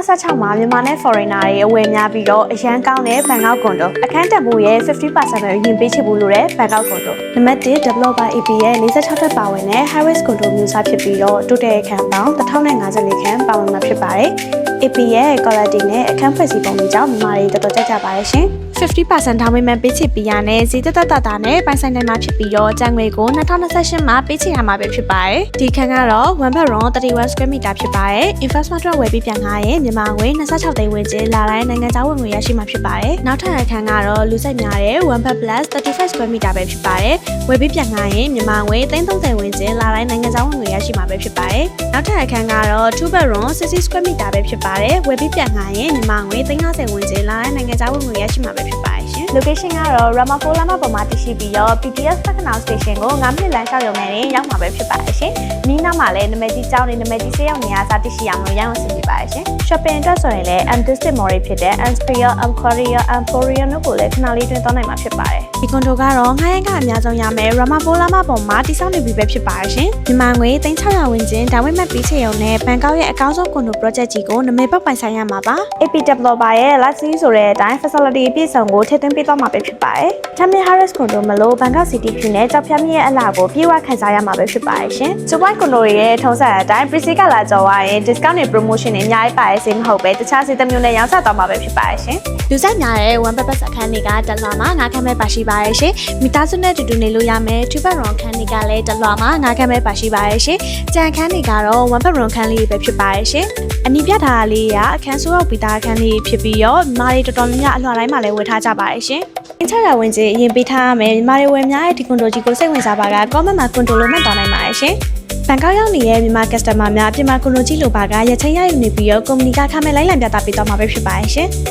2026မှာမြန်မာနဲ့ foreigner တွေအဝယ်များပြီးတော့အရန်ကောင်းတဲ့ဘန်ကောက်ကွန်ဒိုအခန်းတက်မှုရဲ့ 50% ပဲရင်ပေးချစ်ဘူးလို့တဲ့ဘန်ကောက်ကွန်ဒိုနံပါတ်1 developer AP ရဲ့46ထပ်ပါဝင်တဲ့ high risk ကွန်ဒိုမျိုးစားဖြစ်ပြီးတော့တိုတယ်အခန်းပေါင်း1054ခန်းပါဝင်မှာဖြစ်ပါတယ် AP ရဲ့ quality နဲ့အခန်းဖွဲ့စည်းပုံတွေကြောင့်မြန်မာတွေတော်တော်ကြကြပါတယ်ရှင်50% ထောင်းဝင်မှပေးချစ်ပြီးရနဲ့ဈေးသက်သက်တာနဲ့ပိုင်ဆိုင်နိုင်မှာဖြစ်ပြီးတော့ကျန်ငွေကို2028မှာပေးချစ်ရမှာပဲဖြစ်ပါတယ်ဒီခန်းကတော့1 bedroom 31 square meter ဖြစ်ပါတယ် investment အတွက်ဝယ်ပြီးပြန်ငှားရင်မြန်မာငွေ26သိန်းဝန်းကျင်လာတိုင်းနိုင်ငံခြားဝင်ငွေရရှိမှာဖြစ်ပါတယ်နောက်ထပ်အခန်းကတော့လူစိတ်များတဲ့1 bed plus 35 square meter ပဲဖြစ်ပါတယ်ဝယ်ပြီးပြန်ငှားရင်မြန်မာငွေ330ဝန်းကျင်လာတိုင်းနိုင်ငံခြားဝင်ငွေရရှိမှာပဲဖြစ်ပါတယ်နောက်ထပ်အခန်းကတော့2 bedroom 60 square meter ပဲဖြစ်ပါတယ်ဝယ်ပြီးပြန်ငှားရင်မြန်မာငွေ350ဝန်းကျင်လာတိုင်းနိုင်ငံခြားဝင်ငွေရရှိမှာပဲဖြစ်ပါတယ်ရှင် location ကတော့ Ramaphosa လမ်းမပေါ်မှာတည်ရှိပြီးတော့ PTS Second Station ကို9မိနစ်လမ်းလျှောက်ရုံနဲ့ရောက်မှာပဲဖြစ်ပါတယ်ရှင်။နီးနားမှာလည်းနမဲကြီးကျောင်းနဲ့နမဲကြီးဆေးရုံနေရာစတည်ရှိအောင်လို့ရအောင်ဆင်ပြပါတယ်ရှင်။ shopping အတွက်ဆိုရင်လည်း District Mall ဖြစ်တဲ့ Ansphere, Korea, Emporium တို့ကိုလည်းခဏလေးတွင်သွားနိုင်မှာဖြစ်ပါတယ်။ဒီကွန်ဒိုကတော့ငှားရမ်းကအများဆုံးရမယ် Ramaphosa လမ်းမပေါ်မှာတည်ဆောက်နေပြီပဲဖြစ်ပါတယ်ရှင်။မြန်မာငွေ3600ဝန်းကျင်ဒါဝိမတ်ပေးချေရုံနဲ့ဘန်ကောက်ရဲ့အကောင်းဆုံးကွန်ဒို project ကြီးကိုနမဲပောက်ပိုင်ဆိုင်ရမှာပါ။ AP developer ရဲ့ luxury ဆိုတဲ့အတိုင်း facility ပြည့်စုံကိုထည့်သွင်းပေးသွားမှာပဲဖြစ်ပါတယ်။ Tamil Harris ကွန်ဒိုမလို့ဘန်ကောက် City ပြည်နယ်ကြောက်ဖြတ်မြစ်ရဲ့အလှကိုပြေဝခံစားရမှာပဲဖြစ်ပါတယ်ရှင်။ Super ကွန်ဒိုရဲ့ထုံးစံအတိုင်း pre-sale ကလာကြော်ရရင် discount နဲ့ promotion တွေအများကြီးပါရဲ့စေမဟုတ်ပဲတခြားစီးသမမျိုးနဲ့ရောင်းချသွားမှာပဲဖြစ်ပါတယ်ရှင်။လူဆိုင်များတဲ့ one purpose အခန်းတွေကတက်လွှာမှာ9ခန်းပဲပါရှိပါရဲ့ရှင်။မိသားစုနဲ့တူတူနေလို့ရမယ်။ two bedroom အခန်းတွေကလည်းတက်လွှာမှာ9ခန်းပဲပါရှိပါရဲ့ရှင်။ကြံအခန်းတွေကတော့ one bedroom အခန်းလေးပဲဖြစ်ပါရဲ့ရှင်။အနီးပြထားလေးကအခန်းဆိုးရောက်ပြီးသားအခန်းလေးဖြစ်ပြီးတော့ညီမတွေတော်တော်များများအလွှာတိုင်းမှာလည်းဝယ်ထားကြပါရဲ့ရှင်။အင်ချရာဝင်ကြီးအရင်ပေးထားရမယ်ညီမတွေဝယ်များရဲ့ဒီကွန်ဒိုကြီးကိုစိတ်ဝင်စားပါက comment မှာကွန်ဒိုလို့မှတ်သွားနိုင်ပါရဲ့ရှင်။ဘန်ကောက်ရောက်နေတဲ့မြန်မာ customer များအပြင်မှာကွန်ဒိုကြီးလိုပါကရချင်းရယူနေပြီးတော့ကုမ္ပဏီကခမဲ့လိုင်းလံပြသပေးသွားမှာပဲဖြစ်ပါရဲ့ရှင်။